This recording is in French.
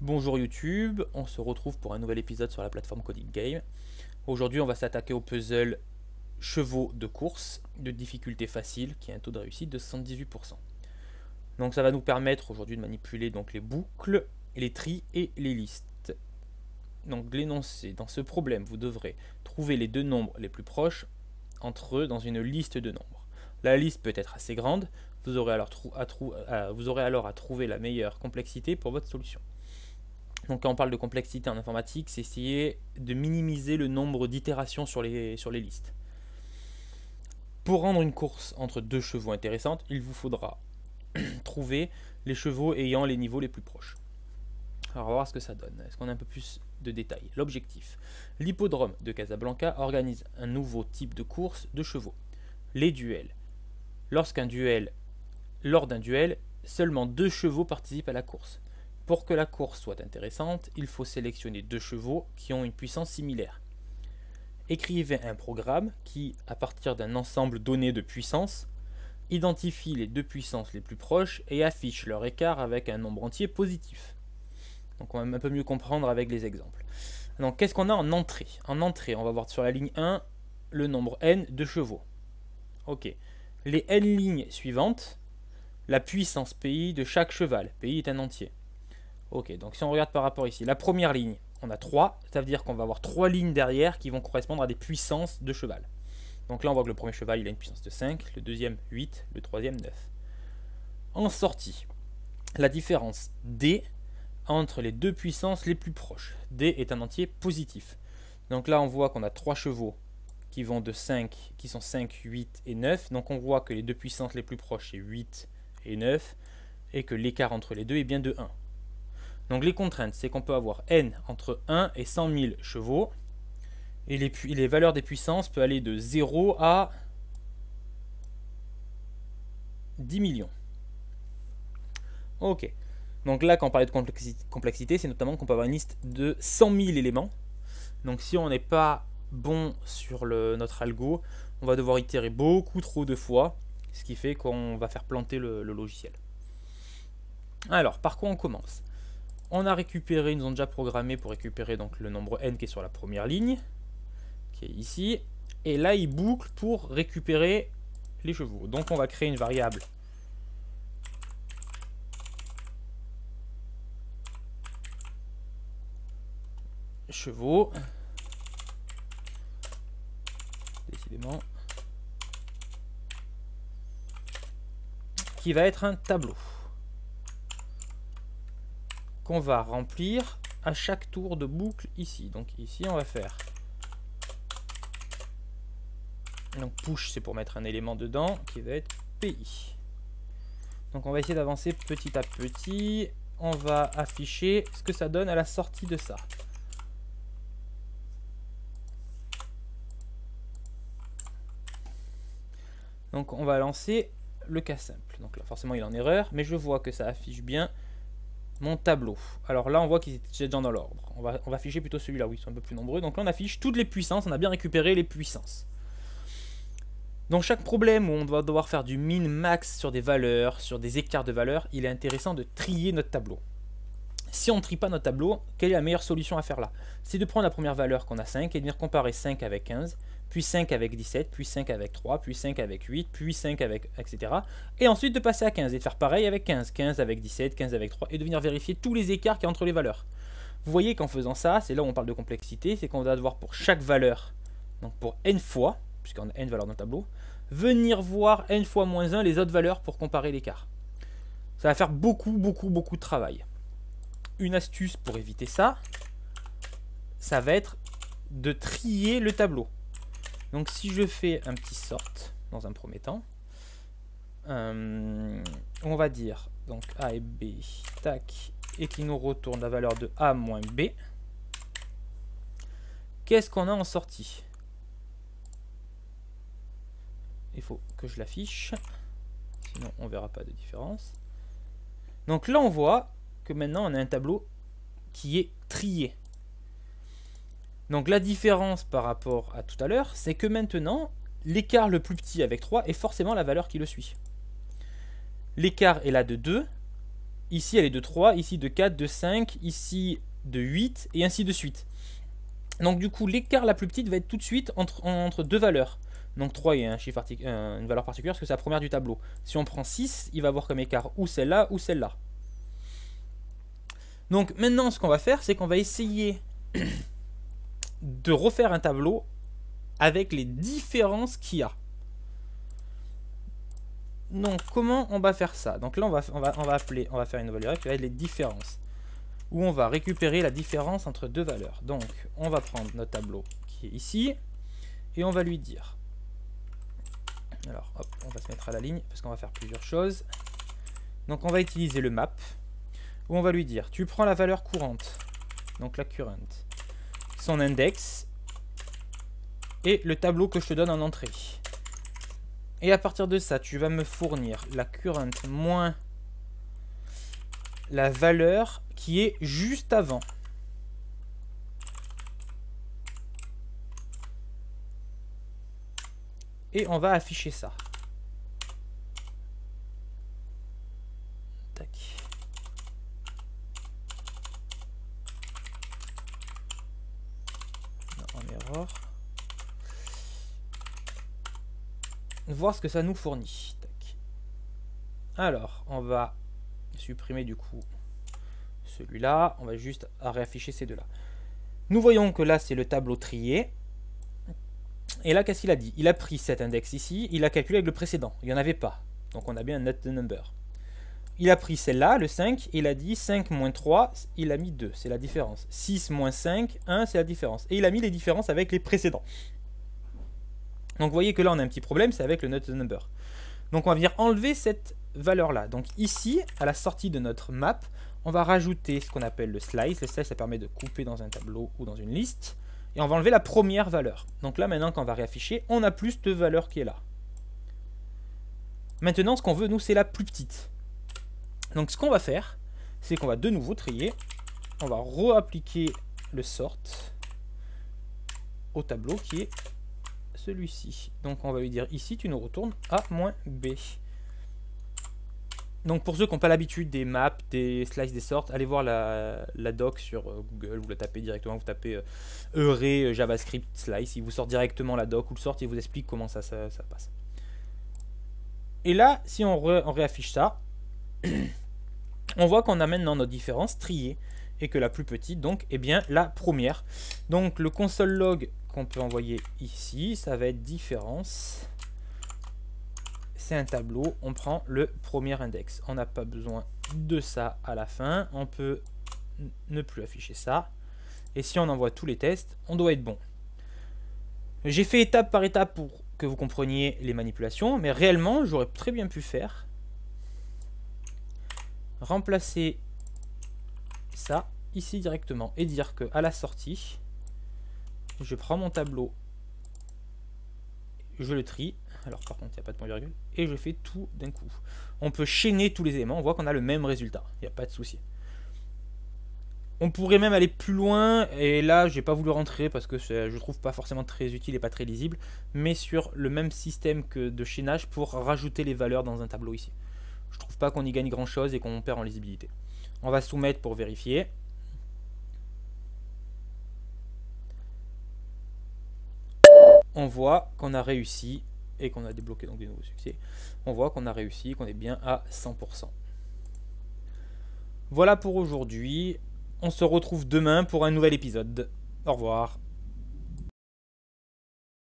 Bonjour YouTube, on se retrouve pour un nouvel épisode sur la plateforme Coding Game. Aujourd'hui on va s'attaquer au puzzle chevaux de course de difficulté facile qui a un taux de réussite de 78%. Donc ça va nous permettre aujourd'hui de manipuler donc les boucles, les tris et les listes. Donc l'énoncé, dans ce problème vous devrez trouver les deux nombres les plus proches entre eux dans une liste de nombres. La liste peut être assez grande, vous aurez alors à trouver la meilleure complexité pour votre solution. Donc quand on parle de complexité en informatique, c'est essayer de minimiser le nombre d'itérations sur les listes. Pour rendre une course entre deux chevaux intéressante, il vous faudra trouver les chevaux ayant les niveaux les plus proches. Alors on va voir ce que ça donne. Est-ce qu'on a un peu plus de détails? L'objectif. L'hippodrome de Casablanca organise un nouveau type de course de chevaux. Les duels. Lors d'un duel, seulement 2 chevaux participent à la course. Pour que la course soit intéressante, il faut sélectionner 2 chevaux qui ont une puissance similaire. Écrivez un programme qui, à partir d'un ensemble donné de puissances, identifie les 2 puissances les plus proches et affiche leur écart avec un nombre entier positif. Donc on va un peu mieux comprendre avec les exemples. Donc qu'est-ce qu'on a en entrée? En entrée, on va voir sur la ligne 1 le nombre n de chevaux. Ok. Les n lignes suivantes, la puissance PI de chaque cheval. PI est un entier. Ok, donc si on regarde par rapport ici, la première ligne, on a 3, ça veut dire qu'on va avoir 3 lignes derrière qui vont correspondre à des puissances de cheval. Donc là on voit que le premier cheval il a une puissance de 5, le deuxième 8, le troisième 9. En sortie, la différence D entre les deux puissances les plus proches. D est un entier positif. Donc là on voit qu'on a 3 chevaux qui vont de 5, qui sont 5, 8 et 9. Donc on voit que les deux puissances les plus proches c'est 8 et 9 et que l'écart entre les deux est bien de 1. Donc les contraintes, c'est qu'on peut avoir n entre 1 et 100 000 chevaux. Et les valeurs des puissances peuvent aller de 0 à 10 millions. Ok. Donc là, quand on parlait de complexité, c'est notamment qu'on peut avoir une liste de 100 000 éléments. Donc si on n'est pas bon sur notre algo, on va devoir itérer beaucoup trop de fois, ce qui fait qu'on va faire planter le logiciel. Alors, par quoi on commence? On a récupéré, ils nous ont déjà programmé pour récupérer donc le nombre n qui est sur la première ligne, qui est ici. Et là, il boucle pour récupérer les chevaux. Donc on va créer une variable chevaux. Décidément. Qui va être un tableau qu'on va remplir à chaque tour de boucle ici. Donc ici on va faire, donc push c'est pour mettre un élément dedans qui va être PI. Donc on va essayer d'avancer petit à petit. On va afficher ce que ça donne à la sortie de ça. Donc on va lancer le cas simple. Donc là forcément il est en erreur, mais je vois que ça affiche bien mon tableau. Alors là on voit qu'ils étaient déjà dans l'ordre. On va afficher plutôt celui-là où ils sont un peu plus nombreux. Donc là on affiche toutes les puissances, on a bien récupéré les puissances. Dans chaque problème où on va devoir faire du min-max sur des valeurs, sur des écarts de valeurs, il est intéressant de trier notre tableau. Si on ne trie pas notre tableau, quelle est la meilleure solution à faire là? C'est de prendre la première valeur qu'on a 5 et de venir comparer 5 avec 15, puis 5 avec 17, puis 5 avec 3, puis 5 avec 8, puis 5 avec etc. Et ensuite de passer à 15 et de faire pareil avec 15, 15 avec 17, 15 avec 3 et de venir vérifier tous les écarts qu'il y a entre les valeurs. Vous voyez qu'en faisant ça, c'est là où on parle de complexité, c'est qu'on va devoir pour chaque valeur, donc pour n fois, puisqu'on a n valeurs dans le tableau, venir voir n fois moins 1 les autres valeurs pour comparer l'écart. Ça va faire beaucoup de travail. Une astuce pour éviter ça, ça va être de trier le tableau. Donc si je fais un petit sort dans un premier temps, on va dire donc A et B, tac, et qui nous retourne la valeur de A moins B. Qu'est-ce qu'on a en sortie? Il faut que je l'affiche, sinon on ne verra pas de différence. Donc là on voit que maintenant on a un tableau qui est trié. Donc la différence par rapport à tout à l'heure, c'est que maintenant, l'écart le plus petit avec 3 est forcément la valeur qui le suit. L'écart est là de 2, ici elle est de 3, ici de 4, de 5, ici de 8 et ainsi de suite. Donc du coup l'écart la plus petite va être tout de suite entre deux valeurs. Donc 3 est une valeur particulière parce que c'est la première du tableau. Si on prend 6, il va avoir comme écart ou celle-là ou celle-là. Donc maintenant ce qu'on va faire, c'est qu'on va essayer de refaire un tableau avec les différences qu'il y a. Donc comment on va faire ça? Donc là on va faire une nouvelle variable qui va être les différences, où on va récupérer la différence entre deux valeurs. Donc on va prendre notre tableau qui est ici et on va lui dire, alors hop, on va se mettre à la ligne parce qu'on va faire plusieurs choses. Donc on va utiliser le map, où on va lui dire, tu prends la valeur courante, donc la current, son index et le tableau que je te donne en entrée. Et à partir de ça, tu vas me fournir la current moins la valeur qui est juste avant. Et on va afficher ça. Tac. Non, en erreur. Voir ce que ça nous fournit. Tac. Alors, on va supprimer du coup celui-là. On va juste réafficher ces deux-là. Nous voyons que là, c'est le tableau trié. Et là, qu'est-ce qu'il a dit? Il a pris cet index ici, il a calculé avec le précédent. Il n'y en avait pas. Donc, on a bien un net number. Il a pris celle-là, le 5, et il a dit 5 moins 3, il a mis 2. C'est la différence. 6 moins 5, 1, c'est la différence. Et il a mis les différences avec les précédents. Donc vous voyez que là on a un petit problème, c'est avec le net number. Donc on va venir enlever cette valeur là. Donc ici, à la sortie de notre map, on va rajouter ce qu'on appelle le slice. Le slice, ça permet de couper dans un tableau ou dans une liste. Et on va enlever la première valeur. Donc là maintenant quand on va réafficher, on a plus de valeur qui est là. Maintenant ce qu'on veut nous c'est la plus petite. Donc ce qu'on va faire, c'est qu'on va de nouveau trier. On va réappliquer le sort au tableau qui est celui-ci. Donc on va lui dire ici tu nous retournes A moins B. Donc pour ceux qui n'ont pas l'habitude des maps, des slices, des sorts, allez voir la doc sur Google, vous la tapez directement, vous tapez Euray JavaScript slice, il vous sort directement la doc ou le sort, il vous explique comment ça passe. Et là, si on réaffiche ça, on voit qu'on a maintenant nos différences triées et que la plus petite donc est bien la première. Donc le console log qu'on peut envoyer ici, ça va être différence. C'est un tableau, on prend le premier index. On n'a pas besoin de ça à la fin, on peut ne plus afficher ça. Et si on envoie tous les tests, on doit être bon. J'ai fait étape par étape pour que vous compreniez les manipulations, mais réellement j'aurais très bien pu faire remplacer ça ici directement et dire que à la sortie, je prends mon tableau, je le trie, alors par contre il n'y a pas de point virgule, et je fais tout d'un coup. On peut chaîner tous les éléments, on voit qu'on a le même résultat, il n'y a pas de souci. On pourrait même aller plus loin, et là j'ai pas voulu rentrer parce que je trouve pas forcément très utile et pas très lisible, mais sur le même système que de chaînage pour rajouter les valeurs dans un tableau ici. Je trouve pas qu'on y gagne grand chose et qu'on perd en lisibilité. On va soumettre pour vérifier. On voit qu'on a réussi et qu'on a débloqué donc des nouveaux succès. On voit qu'on a réussi, qu'on est bien à 100%. Voilà pour aujourd'hui. On se retrouve demain pour un nouvel épisode. Au revoir.